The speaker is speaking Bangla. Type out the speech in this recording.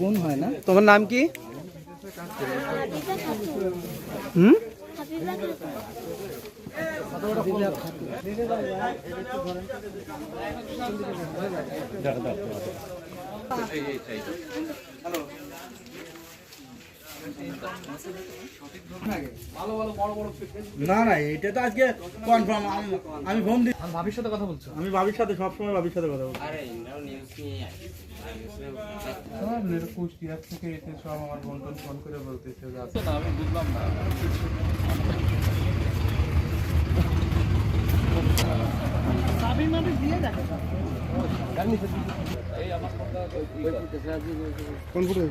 বোন হয় না? তোমার নাম কি? না না এটা তো আজকে কনফার্ম। আমি ফোন দিই। আমি ভাবির সাথে কথা বলছো? আমি ভাবির সাথে সবসময় ভাবির সাথে কথা বলছি। কুষ্টিয়ার থেকে এসে সব আমার বন্ধন ফোন করে বলতেছে না, আমি বুঝলাম না। কোন ফুটে?